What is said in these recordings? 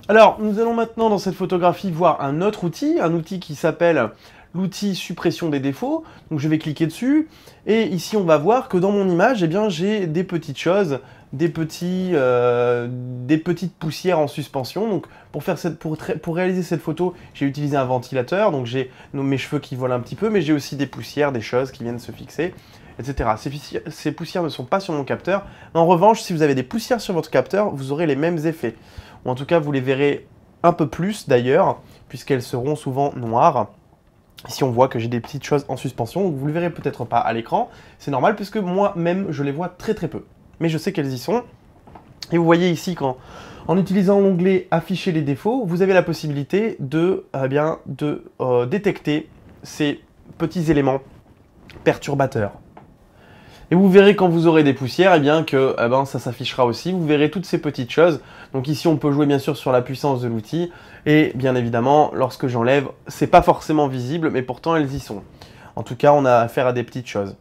Alors, nous allons maintenant dans cette photographie voir un autre outil, un outil qui s'appelle l'outil suppression des défauts. Donc je vais cliquer dessus, et ici on va voir que dans mon image, eh bien, j'ai des petites choses, des petites poussières en suspension. Donc pour réaliser cette photo, j'ai utilisé un ventilateur, donc j'ai mes cheveux qui volent un petit peu, mais j'ai aussi des poussières, des choses qui viennent se fixer, etc. Ces poussières ne sont pas sur mon capteur. En revanche, si vous avez des poussières sur votre capteur, vous aurez les mêmes effets. Ou en tout cas, vous les verrez un peu plus d'ailleurs, puisqu'elles seront souvent noires. Ici, on voit que j'ai des petites choses en suspension, donc vous ne le verrez peut-être pas à l'écran. C'est normal, puisque moi-même, je les vois très très peu. Mais je sais qu'elles y sont. Et vous voyez ici qu'en utilisant l'onglet « Afficher les défauts », vous avez la possibilité de détecter ces petits éléments perturbateurs. Et vous verrez quand vous aurez des poussières, eh bien que ça s'affichera aussi. Vous verrez toutes ces petites choses. Donc ici, on peut jouer bien sûr sur la puissance de l'outil. Et bien évidemment, lorsque j'enlève, c'est pas forcément visible, mais pourtant elles y sont. En tout cas, on a affaire à des petites choses.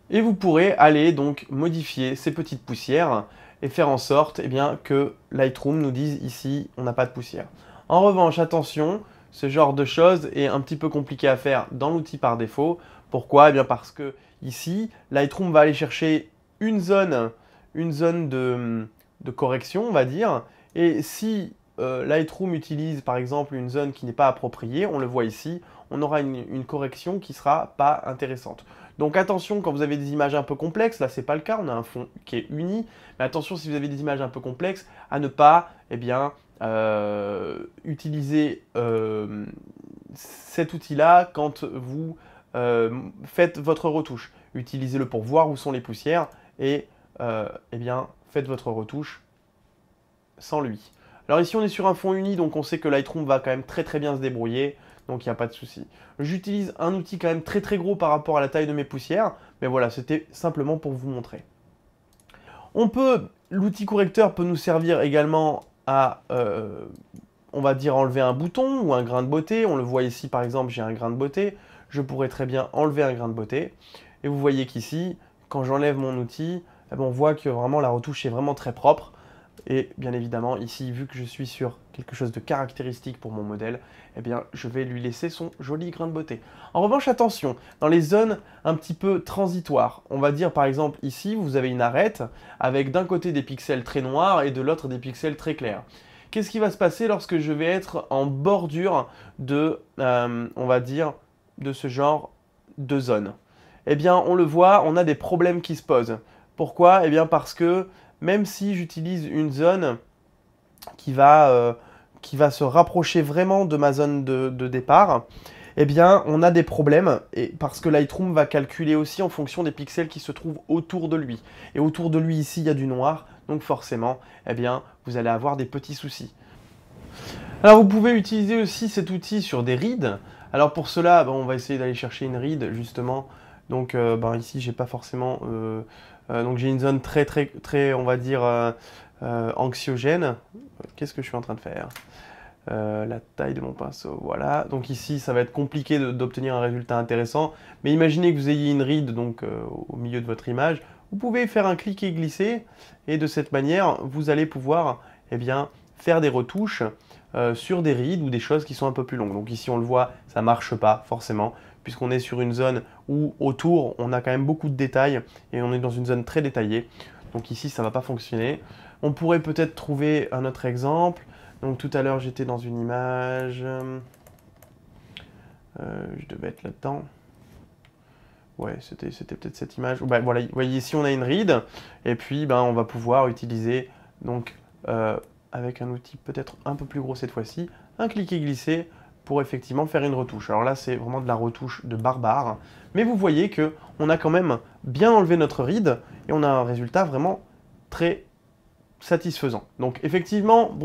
Et vous pourrez aller donc modifier ces petites poussières et faire en sorte que Lightroom nous dise ici, on n'a pas de poussière. En revanche, attention, ce genre de choses est un petit peu compliqué à faire dans l'outil par défaut. Pourquoi? Eh bien parce que ici, Lightroom va aller chercher une zone de correction, on va dire. Et si Lightroom utilise par exemple une zone qui n'est pas appropriée, on le voit ici, on aura une correction qui ne sera pas intéressante. Donc attention quand vous avez des images un peu complexes, là c'est pas le cas, on a un fond qui est uni, mais attention si vous avez des images un peu complexes, à ne pas utiliser cet outil-là quand vous faites votre retouche. Utilisez-le pour voir où sont les poussières et faites votre retouche sans lui. Alors ici on est sur un fond uni, donc on sait que Lightroom va quand même très très bien se débrouiller, donc il n'y a pas de souci. J'utilise un outil quand même très très gros par rapport à la taille de mes poussières, mais voilà, c'était simplement pour vous montrer. L'outil correcteur peut nous servir également à, on va dire, enlever un bouton ou un grain de beauté. On le voit ici par exemple, j'ai un grain de beauté. Je pourrais très bien enlever un grain de beauté. Et vous voyez qu'ici, quand j'enlève mon outil, on voit que vraiment la retouche est vraiment très propre. Et bien évidemment, ici, vu que je suis sur quelque chose de caractéristique pour mon modèle, je vais lui laisser son joli grain de beauté. En revanche, attention, dans les zones un petit peu transitoires, on va dire par exemple ici, vous avez une arête avec d'un côté des pixels très noirs et de l'autre des pixels très clairs. Qu'est-ce qui va se passer lorsque je vais être en bordure de, on va dire, de ce genre de zone? Eh bien, on le voit, on a des problèmes qui se posent. Pourquoi? Eh bien, parce que même si j'utilise une zone qui va se rapprocher vraiment de ma zone de départ, eh bien, on a des problèmes parce que Lightroom va calculer aussi en fonction des pixels qui se trouvent autour de lui. Et autour de lui, ici, il y a du noir, donc forcément, eh bien, vous allez avoir des petits soucis. Alors, vous pouvez utiliser aussi cet outil sur des rides. Alors, pour cela, on va essayer d'aller chercher une ride, justement. Donc, ici, j'ai pas forcément... donc, j'ai une zone très, on va dire, anxiogène. Qu'est-ce que je suis en train de faire? La taille de mon pinceau, voilà. Donc ici, ça va être compliqué d'obtenir un résultat intéressant. Mais imaginez que vous ayez une ride donc, au milieu de votre image. Vous pouvez faire un cliquer et glisser. Et de cette manière, vous allez pouvoir faire des retouches sur des rides ou des choses qui sont un peu plus longues. Donc ici, on le voit, ça ne marche pas forcément, puisqu'on est sur une zone où autour, on a quand même beaucoup de détails. Et on est dans une zone très détaillée. Donc ici, ça ne va pas fonctionner. On pourrait peut-être trouver un autre exemple. Donc tout à l'heure, j'étais dans une image. Je devais être là-dedans. Ouais, c'était peut-être cette image. Voilà, vous voyez ici, on a une ride. Et puis, on va pouvoir utiliser, donc, avec un outil peut-être un peu plus gros cette fois-ci, un cliquer-glisser pour effectivement faire une retouche. Alors là, c'est vraiment de la retouche de barbare. Mais vous voyez qu'on a quand même bien enlevé notre ride et on a un résultat vraiment très satisfaisant. Donc effectivement,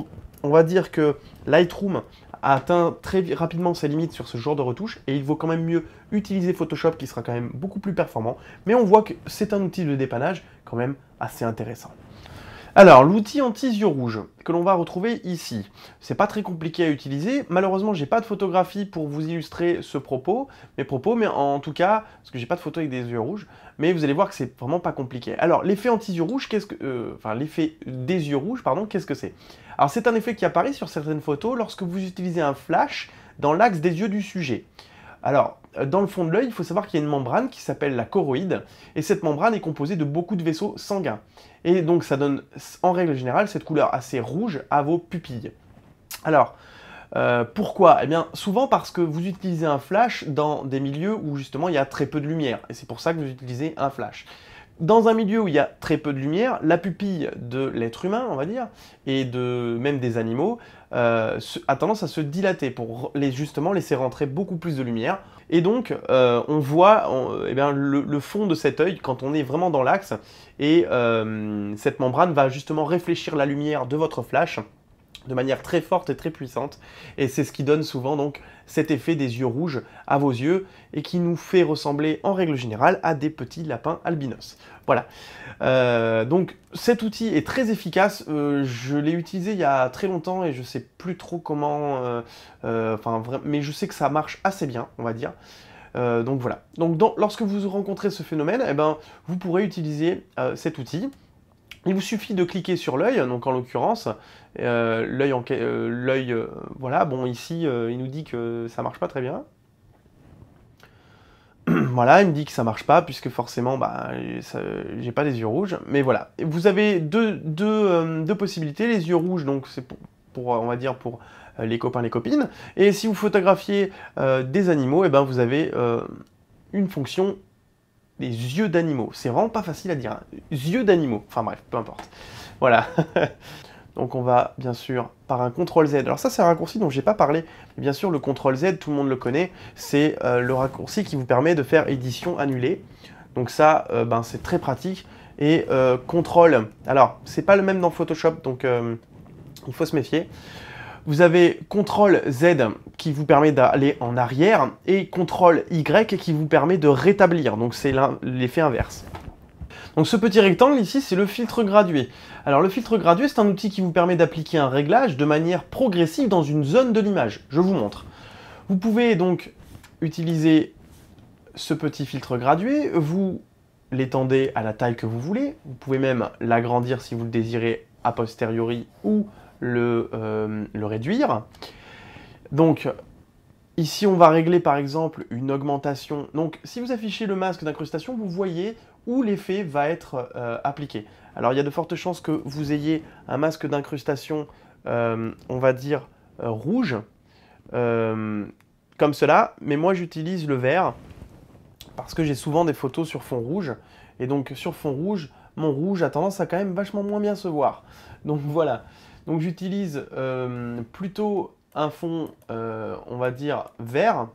on va dire que Lightroom a atteint très rapidement ses limites sur ce genre de retouche et il vaut quand même mieux utiliser Photoshop qui sera quand même beaucoup plus performant. Mais on voit que c'est un outil de dépannage quand même assez intéressant. Alors, l'outil anti-yeux rouges que l'on va retrouver ici, c'est pas très compliqué à utiliser. Malheureusement, j'ai pas de photographie pour vous illustrer mes propos, mais en tout cas, parce que j'ai pas de photo avec des yeux rouges, mais vous allez voir que c'est vraiment pas compliqué. Alors, l'effet anti-yeux rouges, l'effet des yeux rouges, pardon, qu'est-ce que c'est? Alors, c'est un effet qui apparaît sur certaines photos lorsque vous utilisez un flash dans l'axe des yeux du sujet. Alors, dans le fond de l'œil, il faut savoir qu'il y a une membrane qui s'appelle la choroïde, et cette membrane est composée de beaucoup de vaisseaux sanguins. Et donc ça donne, en règle générale, cette couleur assez rouge à vos pupilles. Alors, pourquoi? Eh bien, souvent parce que vous utilisez un flash dans des milieux où justement il y a très peu de lumière, et c'est pour ça que vous utilisez un flash. Dans un milieu où il y a très peu de lumière, la pupille de l'être humain, on va dire, et même des animaux, a tendance à se dilater pour justement laisser rentrer beaucoup plus de lumière. Et donc, on voit eh bien, le fond de cet œil quand on est vraiment dans l'axe, et cette membrane va justement réfléchir la lumière de votre flash de manière très forte et très puissante, et c'est ce qui donne souvent donc cet effet des yeux rouges à vos yeux, et qui nous fait ressembler en règle générale à des petits lapins albinos. Voilà. Donc cet outil est très efficace, je l'ai utilisé il y a très longtemps et je sais plus trop comment, mais je sais que ça marche assez bien, on va dire. Donc voilà. Donc lorsque vous rencontrez ce phénomène, eh ben, vous pourrez utiliser cet outil. Il vous suffit de cliquer sur l'œil, donc en l'occurrence, voilà, bon ici il nous dit que ça marche pas très bien. Voilà, il me dit que ça marche pas, puisque forcément, bah, j'ai pas des yeux rouges, mais voilà. Vous avez deux possibilités, les yeux rouges, donc c'est on va dire, pour les copains, les copines, et si vous photographiez des animaux, et ben vous avez une fonction des yeux d'animaux. C'est vraiment pas facile à dire, hein. Yeux d'animaux, enfin bref, peu importe. Voilà. Donc on va, bien sûr, par un CTRL-Z. Alors ça, c'est un raccourci dont j'ai pas parlé. Mais bien sûr, le CTRL-Z, tout le monde le connaît. C'est le raccourci qui vous permet de faire édition annulée. Donc ça, c'est très pratique. Et CTRL, alors, c'est pas le même dans Photoshop, donc il faut se méfier. Vous avez CTRL-Z qui vous permet d'aller en arrière, et CTRL-Y qui vous permet de rétablir. Donc c'est l'effet inverse. Donc ce petit rectangle ici, c'est le filtre gradué. Alors le filtre gradué, c'est un outil qui vous permet d'appliquer un réglage de manière progressive dans une zone de l'image. Je vous montre. Vous pouvez donc utiliser ce petit filtre gradué, vous l'étendez à la taille que vous voulez, vous pouvez même l'agrandir si vous le désirez a posteriori, ou le réduire. Donc ici, on va régler par exemple une augmentation. Donc, si vous affichez le masque d'incrustation, vous voyez où l'effet va être appliqué. Alors, il y a de fortes chances que vous ayez un masque d'incrustation, on va dire, rouge, comme cela. Mais moi, j'utilise le vert, parce que j'ai souvent des photos sur fond rouge. Et donc, sur fond rouge, mon rouge a tendance à quand même vachement moins bien se voir. Donc, voilà. Donc, j'utilise plutôt un fond, on va dire, vert,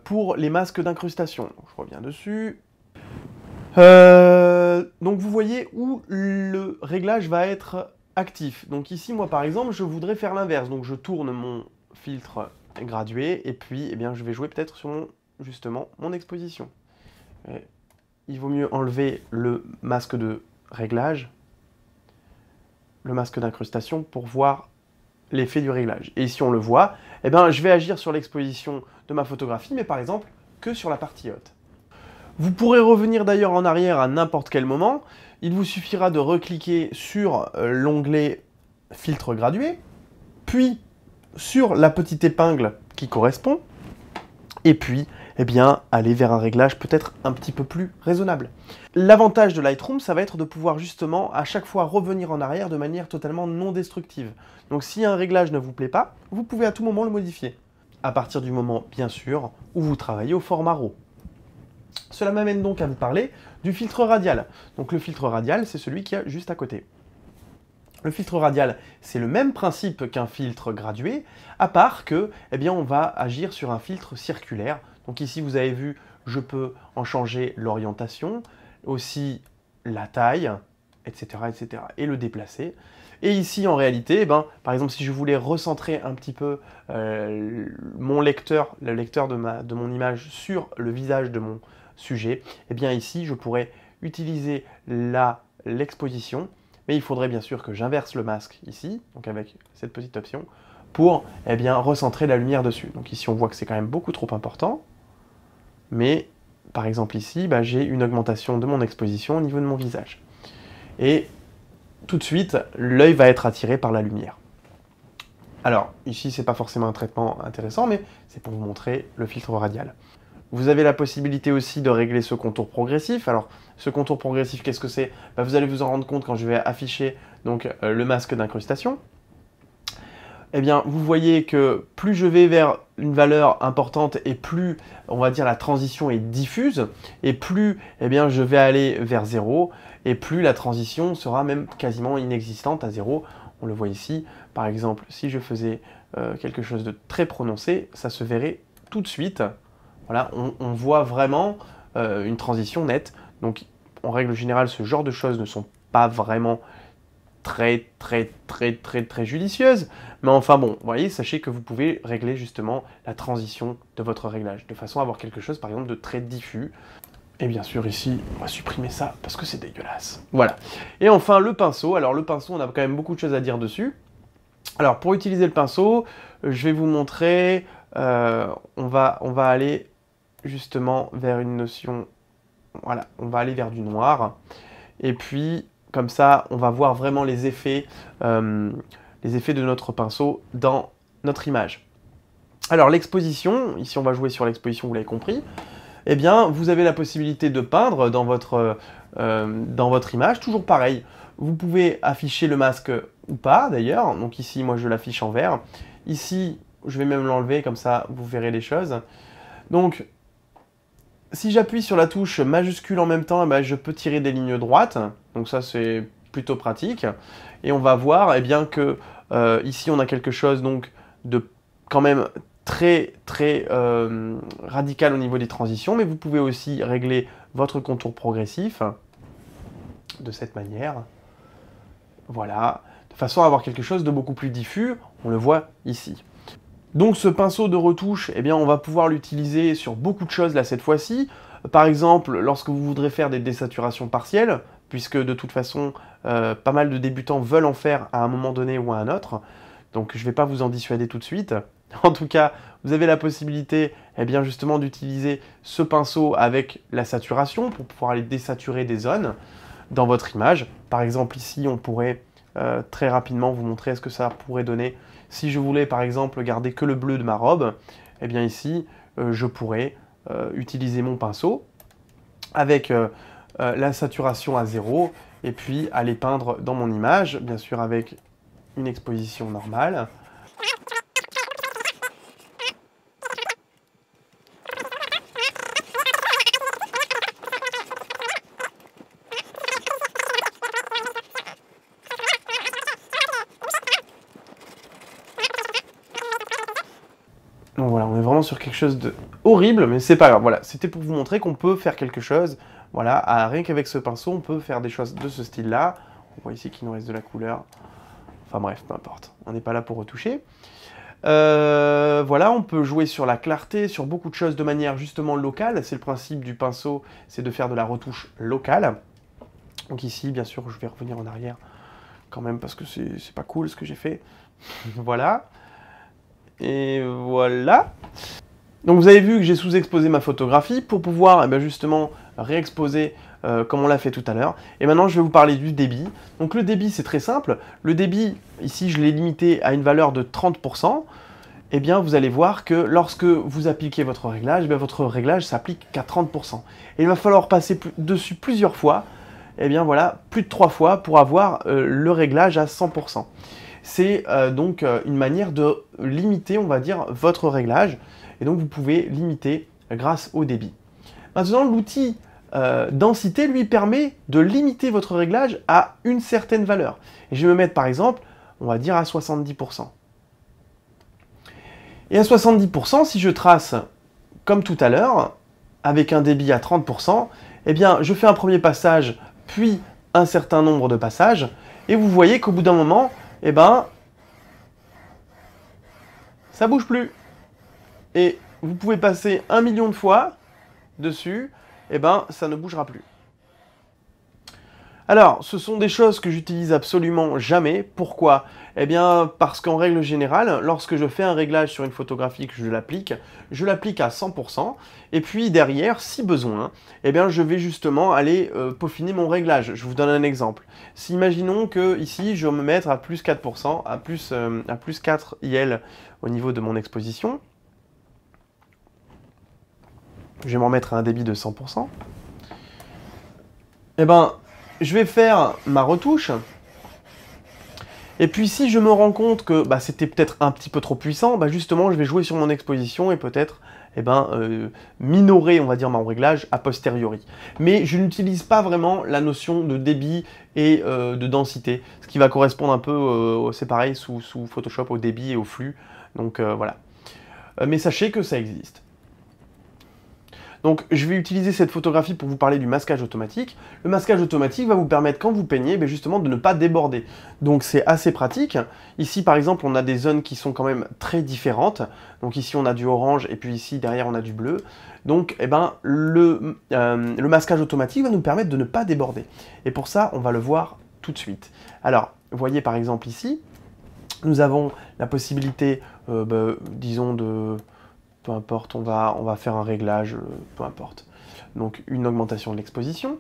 pour les masques d'incrustation. Je reviens dessus. Donc vous voyez où le réglage va être actif. Donc ici, moi par exemple, je voudrais faire l'inverse. Donc je tourne mon filtre gradué, et puis eh bien, je vais jouer peut-être sur justement mon exposition. Et il vaut mieux enlever le masque de réglage, le masque d'incrustation, pour voir l'effet du réglage. Et ici on le voit, eh ben, je vais agir sur l'exposition de ma photographie, mais par exemple que sur la partie haute. Vous pourrez revenir d'ailleurs en arrière à n'importe quel moment. Il vous suffira de recliquer sur l'onglet filtre gradué, puis sur la petite épingle qui correspond, et puis eh bien, aller vers un réglage peut-être un petit peu plus raisonnable. L'avantage de Lightroom, ça va être de pouvoir justement à chaque fois revenir en arrière de manière totalement non destructive. Donc si un réglage ne vous plaît pas, vous pouvez à tout moment le modifier. À partir du moment, bien sûr, où vous travaillez au format RAW. Cela m'amène donc à vous parler du filtre radial. Donc le filtre radial, c'est celui qui est juste à côté. Le filtre radial, c'est le même principe qu'un filtre gradué, à part que, eh bien, on va agir sur un filtre circulaire. Donc ici, vous avez vu, je peux en changer l'orientation, aussi la taille, etc., etc., et le déplacer. Et ici, en réalité, eh ben, par exemple, si je voulais recentrer un petit peu mon lecteur, le lecteur de mon image sur le visage de mon sujet, eh bien ici, je pourrais utiliser la l'exposition. Mais il faudrait bien sûr que j'inverse le masque ici, donc avec cette petite option, pour eh bien, recentrer la lumière dessus. Donc ici on voit que c'est quand même beaucoup trop important, mais par exemple ici, bah, j'ai une augmentation de mon exposition au niveau de mon visage. Et tout de suite, l'œil va être attiré par la lumière. Alors ici c'est pas forcément un traitement intéressant, mais c'est pour vous montrer le filtre radial. Vous avez la possibilité aussi de régler ce contour progressif. Alors, ce contour progressif, qu'est-ce que c'est? Bah, vous allez vous en rendre compte quand je vais afficher donc, le masque d'incrustation. Eh bien, vous voyez que plus je vais vers une valeur importante et plus, on va dire, la transition est diffuse, et plus eh bien, je vais aller vers 0, et plus la transition sera même quasiment inexistante à 0. On le voit ici. Par exemple, si je faisais quelque chose de très prononcé, ça se verrait tout de suite. Voilà, on voit vraiment une transition nette. Donc, en règle générale, ce genre de choses ne sont pas vraiment très judicieuses. Mais enfin bon, vous voyez, sachez que vous pouvez régler justement la transition de votre réglage, de façon à avoir quelque chose, par exemple, de très diffus. Et bien sûr, ici, on va supprimer ça, parce que c'est dégueulasse. Voilà. Et enfin, le pinceau. Alors, le pinceau, on a quand même beaucoup de choses à dire dessus. Alors, pour utiliser le pinceau, je vais vous montrer... on va aller justement vers une notion, voilà, on va aller vers du noir, et puis comme ça on va voir vraiment les effets de notre pinceau dans notre image. Alors l'exposition, ici on va jouer sur l'exposition, vous l'avez compris, eh bien vous avez la possibilité de peindre dans votre image, toujours pareil, vous pouvez afficher le masque ou pas d'ailleurs, donc ici moi je l'affiche en vert, ici je vais même l'enlever, comme ça vous verrez les choses. Donc si j'appuie sur la touche majuscule en même temps, eh ben, je peux tirer des lignes droites, donc ça c'est plutôt pratique. Et on va voir eh bien, que ici on a quelque chose donc, de quand même très radical au niveau des transitions, mais vous pouvez aussi régler votre contour progressif de cette manière. Voilà, de façon à avoir quelque chose de beaucoup plus diffus, on le voit ici. Donc ce pinceau de retouche, eh bien, on va pouvoir l'utiliser sur beaucoup de choses là cette fois-ci. Par exemple, lorsque vous voudrez faire des désaturations partielles, puisque de toute façon, pas mal de débutants veulent en faire à un moment donné ou à un autre. Donc je ne vais pas vous en dissuader tout de suite. En tout cas, vous avez la possibilité eh bien, justement d'utiliser ce pinceau avec la saturation pour pouvoir aller désaturer des zones dans votre image. Par exemple ici, on pourrait très rapidement vous montrer ce que ça pourrait donner. Si je voulais par exemple garder que le bleu de ma robe, eh bien ici, je pourrais utiliser mon pinceau avec la saturation à 0 et puis aller peindre dans mon image, bien sûr avec une exposition normale. Donc voilà, on est vraiment sur quelque chose de horrible, mais c'est pas grave. Voilà, c'était pour vous montrer qu'on peut faire quelque chose. Voilà, rien qu'avec ce pinceau, on peut faire des choses de ce style-là. On voit ici qu'il nous reste de la couleur. Enfin bref, peu importe. On n'est pas là pour retoucher. Voilà, on peut jouer sur la clarté, sur beaucoup de choses de manière justement locale. C'est le principe du pinceau, c'est de faire de la retouche locale. Donc ici, bien sûr, je vais revenir en arrière quand même parce que c'est pas cool ce que j'ai fait. Voilà. Et voilà. Donc vous avez vu que j'ai sous-exposé ma photographie pour pouvoir justement réexposer comme on l'a fait tout à l'heure. Et maintenant je vais vous parler du débit. Donc le débit c'est très simple. Le débit, ici je l'ai limité à une valeur de 30%. Eh bien vous allez voir que lorsque vous appliquez votre réglage, votre réglage s'applique qu'à 30%. Et il va falloir passer dessus plusieurs fois. Eh bien voilà, plus de 3 fois pour avoir le réglage à 100%. C'est donc une manière de limiter, on va dire, votre réglage. Et donc, vous pouvez limiter grâce au débit. Maintenant, l'outil densité, lui, permet de limiter votre réglage à une certaine valeur. Et je vais me mettre, par exemple, on va dire à 70%. Et à 70%, si je trace comme tout à l'heure, avec un débit à 30%, eh bien, je fais un premier passage, puis un certain nombre de passages. Et vous voyez qu'au bout d'un moment, eh ben, ça bouge plus. Et vous pouvez passer 1 million de fois dessus, eh ben, ça ne bougera plus. Alors, ce sont des choses que j'utilise absolument jamais. Pourquoi? Eh bien, parce qu'en règle générale, lorsque je fais un réglage sur une photographie que je l'applique à 100%, et puis derrière, si besoin, eh bien, je vais justement aller peaufiner mon réglage. Je vous donne un exemple. Si imaginons que ici, je vais me mettre à plus 4%, à plus 4 IL au niveau de mon exposition. Je vais m'en mettre à un débit de 100%. Eh ben, je vais faire ma retouche. Et puis si je me rends compte que c'était peut-être un petit peu trop puissant, justement je vais jouer sur mon exposition et peut-être minorer, on va dire, mon réglage a posteriori. Mais je n'utilise pas vraiment la notion de débit et de densité, ce qui va correspondre un peu, c'est pareil, sous Photoshop, au débit et au flux. Donc voilà. Mais sachez que ça existe. Donc je vais utiliser cette photographie pour vous parler du masquage automatique. Le masquage automatique va vous permettre, quand vous peignez, justement de ne pas déborder. Donc c'est assez pratique. Ici par exemple on a des zones qui sont quand même très différentes. Donc ici on a du orange et puis ici derrière on a du bleu. Donc le masquage automatique va nous permettre de ne pas déborder. Et pour ça on va le voir tout de suite. Alors vous voyez par exemple ici, nous avons la possibilité, disons de... Peu importe, on va faire un réglage, peu importe. Donc une augmentation de l'exposition.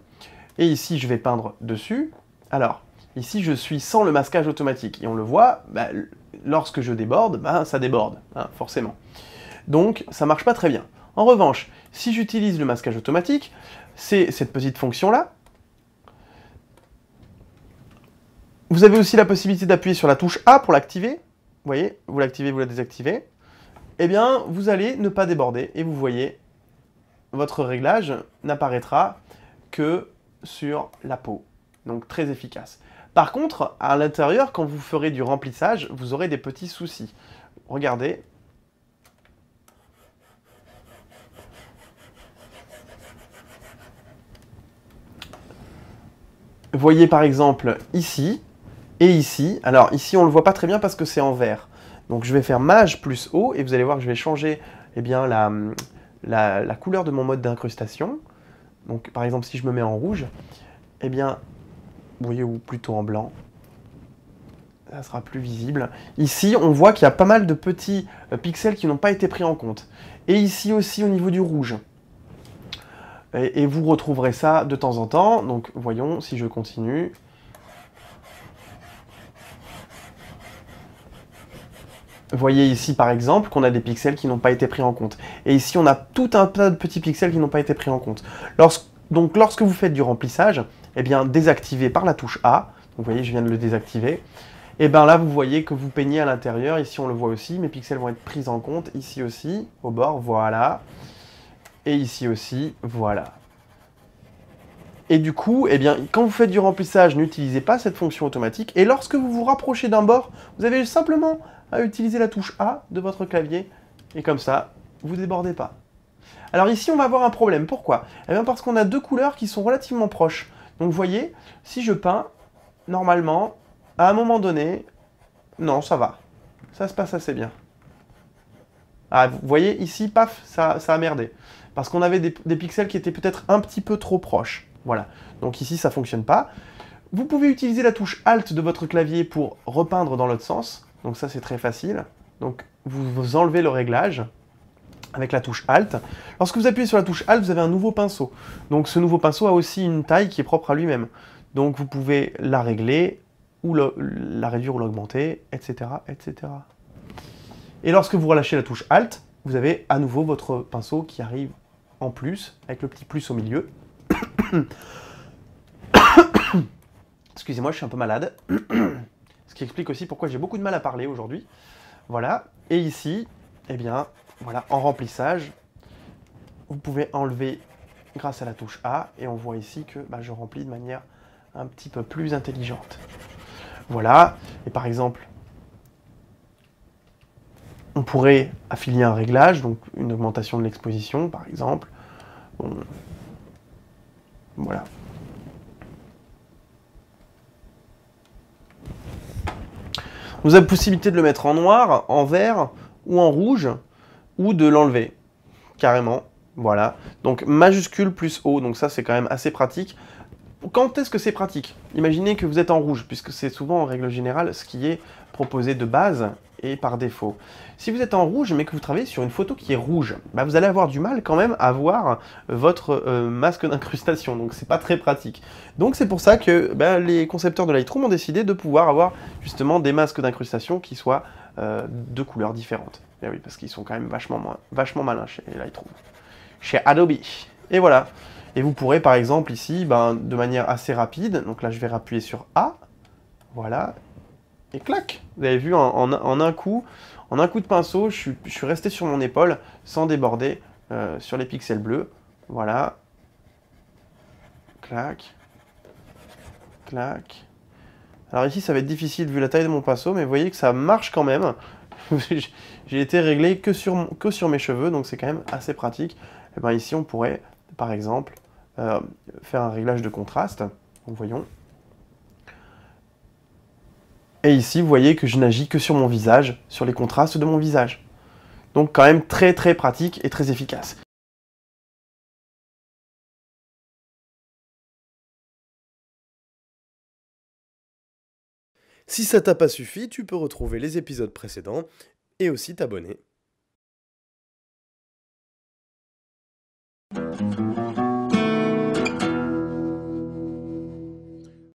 Et ici, je vais peindre dessus. Alors, ici, je suis sans le masquage automatique. Et on le voit, lorsque je déborde, ça déborde, hein, forcément. Donc, ça marche pas très bien. En revanche, si j'utilise le masquage automatique, c'est cette petite fonction-là. Vous avez aussi la possibilité d'appuyer sur la touche A pour l'activer. Vous voyez, vous l'activez, vous la désactivez. Eh bien, vous allez ne pas déborder et vous voyez, votre réglage n'apparaîtra que sur la peau. Donc très efficace. Par contre, à l'intérieur, quand vous ferez du remplissage, vous aurez des petits soucis. Regardez. Vous voyez par exemple ici et ici. Alors ici, on ne le voit pas très bien parce que c'est en vert. Donc je vais faire Maj plus O, et vous allez voir que je vais changer la couleur de mon mode d'incrustation. Donc par exemple si je me mets en rouge, vous voyez, ou plutôt en blanc, ça sera plus visible. Ici on voit qu'il y a pas mal de petits pixels qui n'ont pas été pris en compte. Et ici aussi au niveau du rouge. Et vous retrouverez ça de temps en temps. Donc voyons si je continue. Vous voyez ici par exemple qu'on a des pixels qui n'ont pas été pris en compte. Et ici on a tout un tas de petits pixels qui n'ont pas été pris en compte. Donc lorsque vous faites du remplissage, désactivé par la touche A, donc vous voyez je viens de le désactiver, et là vous voyez que vous peignez à l'intérieur, ici on le voit aussi, mes pixels vont être pris en compte, ici aussi, au bord, voilà, et ici aussi, voilà. Et du coup, quand vous faites du remplissage, n'utilisez pas cette fonction automatique, et lorsque vous vous rapprochez d'un bord, vous avez simplement à utiliser la touche A de votre clavier, et comme ça, vous ne débordez pas. Alors ici, on va avoir un problème. Pourquoi? Parce qu'on a deux couleurs qui sont relativement proches. Donc vous voyez, si je peins, normalement, à un moment donné, non, ça va. Ça se passe assez bien. Ah, vous voyez, ici, paf, ça a merdé. Parce qu'on avait des pixels qui étaient peut-être un petit peu trop proches. Voilà. Donc ici, ça ne fonctionne pas. Vous pouvez utiliser la touche Alt de votre clavier pour repeindre dans l'autre sens. Donc ça, c'est très facile. Donc vous enlevez le réglage avec la touche Alt. Lorsque vous appuyez sur la touche Alt, vous avez un nouveau pinceau. Donc ce nouveau pinceau a aussi une taille qui est propre à lui-même. Donc vous pouvez la régler, ou la réduire ou l'augmenter, etc., etc. Et lorsque vous relâchez la touche Alt, vous avez à nouveau votre pinceau qui arrive en plus, avec le petit plus au milieu. Excusez-moi, je suis un peu malade. Ce qui explique aussi pourquoi j'ai beaucoup de mal à parler aujourd'hui. Voilà. Et ici, voilà, en remplissage, vous pouvez enlever grâce à la touche A, et on voit ici que je remplis de manière un petit peu plus intelligente. Voilà. Et par exemple, on pourrait affilier un réglage, donc une augmentation de l'exposition, par exemple. Bon. Voilà. Vous avez la possibilité de le mettre en noir, en vert ou en rouge, ou de l'enlever, carrément. Voilà. Donc majuscule plus O, donc ça c'est quand même assez pratique. Quand est-ce que c'est pratique? Imaginez que vous êtes en rouge, puisque c'est souvent en règle générale ce qui est proposé de base et par défaut. Si vous êtes en rouge mais que vous travaillez sur une photo qui est rouge, bah vous allez avoir du mal quand même à voir votre masque d'incrustation, donc c'est pas très pratique. Donc c'est pour ça que les concepteurs de Lightroom ont décidé de pouvoir avoir justement des masques d'incrustation qui soient de couleurs différentes. Et oui, parce qu'ils sont quand même vachement malins chez Lightroom, chez Adobe. Et voilà. Et vous pourrez par exemple ici, de manière assez rapide, donc là je vais appuyer sur A, voilà, et clac. Vous avez vu en un coup de pinceau, je suis resté sur mon épaule sans déborder sur les pixels bleus. Voilà. Clac. Clac. Alors ici ça va être difficile vu la taille de mon pinceau, mais vous voyez que ça marche quand même. J'ai été réglé que sur mes cheveux, donc c'est quand même assez pratique. Et bien ici on pourrait par exemple faire un réglage de contraste. Donc voyons. Et ici, vous voyez que je n'agis que sur mon visage, sur les contrastes de mon visage. Donc quand même très très pratique et très efficace. Si ça t'a pas suffi, tu peux retrouver les épisodes précédents et aussi t'abonner.